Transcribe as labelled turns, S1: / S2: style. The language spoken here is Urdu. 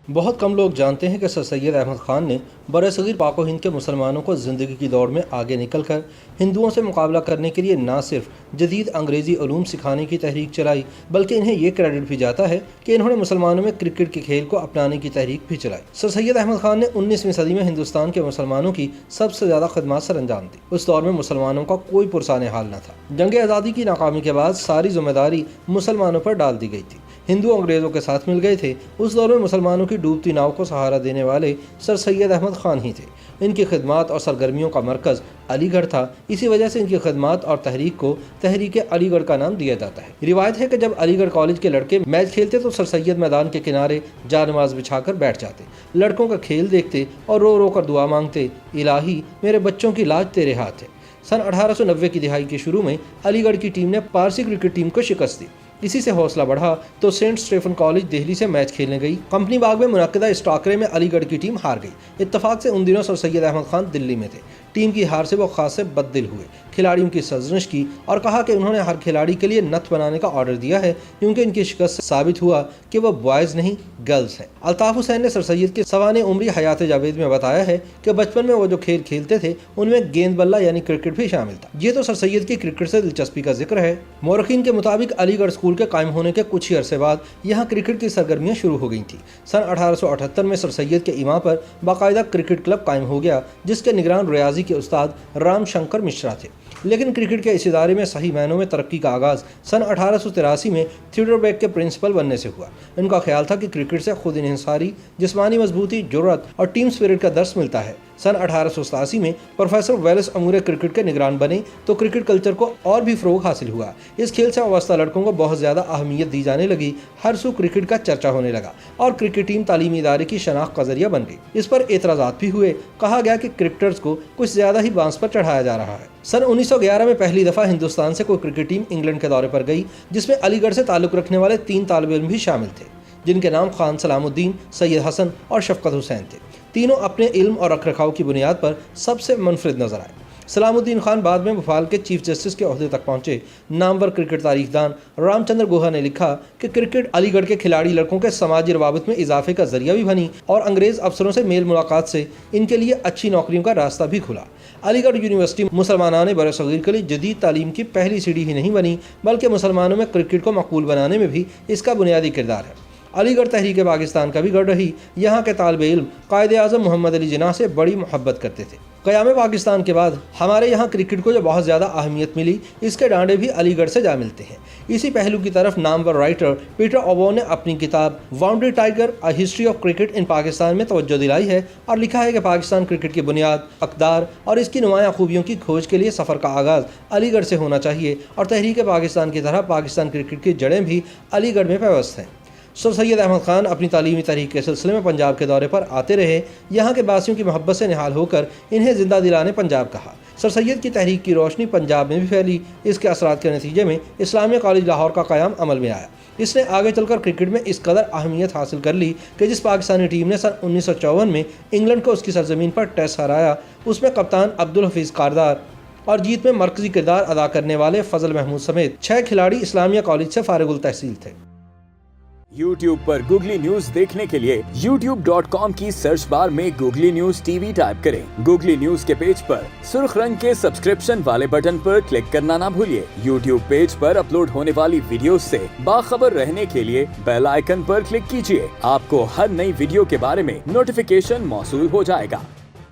S1: بہت کم لوگ جانتے ہیں کہ سر سید احمد خان نے برصغیر پاک و ہند کے مسلمانوں کو زندگی کی دوڑ میں آگے نکل کر ہندوؤں سے مقابلہ کرنے کے لیے نہ صرف جدید انگریزی علوم سکھانے کی تحریک چلائی، بلکہ انہیں یہ کریڈٹ بھی جاتا ہے کہ انہوں نے مسلمانوں میں کرکٹ کے کھیل کو اپنانے کی تحریک بھی چلائی۔ سر سید احمد خان نے 19ویں صدی میں ہندوستان کے مسلمانوں کی سب سے زیادہ خدمات سر انجام دی۔ اس دور میں مسلمانوں کا کوئی پرسان حال نہ تھا۔ جنگ آزادی کی ناکامی کے بعد ساری ذمہ داری مسلمانوں پر ڈال دی گئی تھی۔ ہندو انگریزوں کے ساتھ مل گئے تھے۔ اس دور میں مسلمانوں کی ڈوبتی ناؤ کو سہارا دینے والے سر سید احمد خان ہی تھے۔ ان کی خدمات اور سرگرمیوں کا مرکز علی گڑھ تھا، اسی وجہ سے ان کی خدمات اور تحریک کو تحریک علی گڑھ کا نام دیا جاتا ہے۔ روایت ہے کہ جب علی گڑھ کالج کے لڑکے میچ کھیلتے تو سر سید میدان کے کنارے جا نماز بچھا کر بیٹھ جاتے، لڑکوں کا کھیل دیکھتے اور رو رو کر دعا مانگتے، الہی میرے بچوں کی لاج تیرے ہاتھ ہے۔ سن 1890 کی دہائی کے شروع میں علی گڑھ کی ٹیم نے پارسی کرکٹ ٹیم کو شکست دی۔ اسی سے حوصلہ بڑھا تو سینٹ اسٹیفن کالج دہلی سے میچ کھیلنے گئی۔ کمپنی باغ میں منعقدہ اس ٹاکرے میں علی گڑھ کی ٹیم ہار گئی۔ اتفاق سے ان دنوں سر سید احمد خان دلی میں تھے۔ ٹیم کی ہار سے وہ خاصے بد دل ہوئے، کھلاڑیوں کی سرزنش کی اور کہا کہ انہوں نے ہر کھلاڑی کے لیے نت بنانے کا آرڈر دیا ہے، کیونکہ ان کی شکست سے ثابت ہوا کہ وہ بوائز نہیں گرلز ہیں۔ الطاف حسین نے سر سید کی سوانح عمری حیات جاوید میں بتایا ہے کہ بچپن میں وہ جو کھیل کھیلتے تھے ان میں گیند بلہ یعنی کرکٹ بھی شامل تھا۔ یہ تو سر سید کی کرکٹ سے دلچسپی کا ذکر ہے۔ مورخین کے مطابق علی گڑھ اسکول کے قائم ہونے کے کچھ ہی عرصے بعد یہاں کرکٹ کی سرگرمیاں شروع ہو گئی تھیں۔ سن 1878 میں سر سید کے ایما پر باقاعدہ کرکٹ کلب قائم ہو گیا، جس کے نگران ریاضی کے استاد رام شنکر مشرا تھے۔ لیکن کرکٹ کے اس ادارے میں صحیح معنوں میں ترقی کا آغاز سن 1883 میں تھیوڈر بیک کے پرنسپل بننے سے ہوا۔ ان کا خیال تھا کہ کرکٹ سے خود انحصاری، جسمانی مضبوطی، جرأت اور ٹیم سپرٹ کا درس ملتا ہے۔ سن 1887 میں پروفیسر ویلس امور کرکٹ کے نگران بنے تو کرکٹ کلچر کو اور بھی فروغ حاصل ہوا۔ اس کھیل سے وابستہ لڑکوں کو بہت زیادہ اہمیت دی جانے لگی، ہر سو کرکٹ کا چرچا ہونے لگا اور کرکٹ ٹیم تعلیمی ادارے کی شناخت کا ذریعہ بن گئی۔ اس پر اعتراضات بھی ہوئے، کہا گیا کہ کرکٹرز کو کچھ زیادہ ہی بانس پر چڑھایا جا رہا ہے۔ سن 1911 میں پہلی دفعہ ہندوستان سے کوئی کرکٹ ٹیم انگلینڈ کے دورے پر گئی، جس میں علی گڑھ سے تعلق رکھنے والے 3 طالب علم بھی شامل تھے، جن کے نام خان سلام الدین، سید حسن اور شفقت حسین تھے۔ تینوں اپنے علم اور رکھ رکھاؤ کی بنیاد پر سب سے منفرد نظر آئے۔ سلام الدین خان بعد میں بھوپال کے چیف جسٹس کے عہدے تک پہنچے۔ نامور کرکٹ تاریخ دان رام چندر گوہا نے لکھا کہ کرکٹ علی گڑھ کے کھلاڑی لڑکوں کے سماجی روابط میں اضافے کا ذریعہ بھی بنی اور انگریز افسروں سے میل ملاقات سے ان کے لیے اچھی نوکریوں کا راستہ بھی کھلا۔ علی گڑھ یونیورسٹی مسلمانان برصغیر کے لیے جدید تعلیم کی پہلی سیڑھی ہی نہیں بنی، بلکہ مسلمانوں میں کرکٹ کو مقبول بنانے میں بھی اس کا بنیادی کردار ہے۔ علی گڑھ تحریک پاکستان کا بھی گڑھ رہی۔ یہاں کے طالب علم قائد اعظم محمد علی جناح سے بڑی محبت کرتے تھے۔ قیام پاکستان کے بعد ہمارے یہاں کرکٹ کو جو بہت زیادہ اہمیت ملی، اس کے ڈانڈے بھی علی گڑھ سے جا ملتے ہیں۔ اسی پہلو کی طرف نامور رائٹر پیٹر اوبو نے اپنی کتاب wounded tiger a history of cricket in Pakistan میں توجہ دلائی ہے اور لکھا ہے کہ پاکستان کرکٹ کی بنیاد، اقدار اور اس کی نمایاں خوبیوں کی کھوج کے لیے سفر کا آغاز علی گڑھ سے ہونا چاہیے اور تحریک پاکستان کی طرح پاکستان کرکٹ کی جڑیں بھی علی گڑھ میں پیوست ہیں۔ سر سید احمد خان اپنی تعلیمی تحریک کے سلسلے میں پنجاب کے دورے پر آتے رہے۔ یہاں کے باسیوں کی محبت سے نہال ہو کر انہیں زندہ دلانے پنجاب کہا۔ سر سید کی تحریک کی روشنی پنجاب میں بھی پھیلی۔ اس کے اثرات کے نتیجے میں اسلامیہ کالج لاہور کا قیام عمل میں آیا۔ اس نے آگے چل کر کرکٹ میں اس قدر اہمیت حاصل کر لی کہ جس پاکستانی ٹیم نے سن 1954 میں انگلینڈ کو اس کی سرزمین پر ٹیسٹ ہرایا، اس میں کپتان عبدالحفیظ کاردار اور جیت میں مرکزی کردار ادا کرنے والے فضل محمود سمیت 6 کھلاڑی اسلامیہ کالج سے فارغ التحصیل تھے۔
S2: YouTube پر گوگلی نیوز دیکھنے کے لیے youtube.com کی سرچ بار میں googly news T V type کریں۔ گوگلی نیوز کے پیج پر سرخ رنگ کے سبسکرپشن والے بٹن پر کلک کرنا نہ بھولیے۔ YouTube پیج پر اپلوڈ ہونے والی ویڈیوز سے باخبر رہنے کے لیے بیل آئیکن پر کلک کیجیے۔ آپ کو ہر نئی ویڈیو کے بارے میں نوٹیفیکیشن موصول ہو جائے گا۔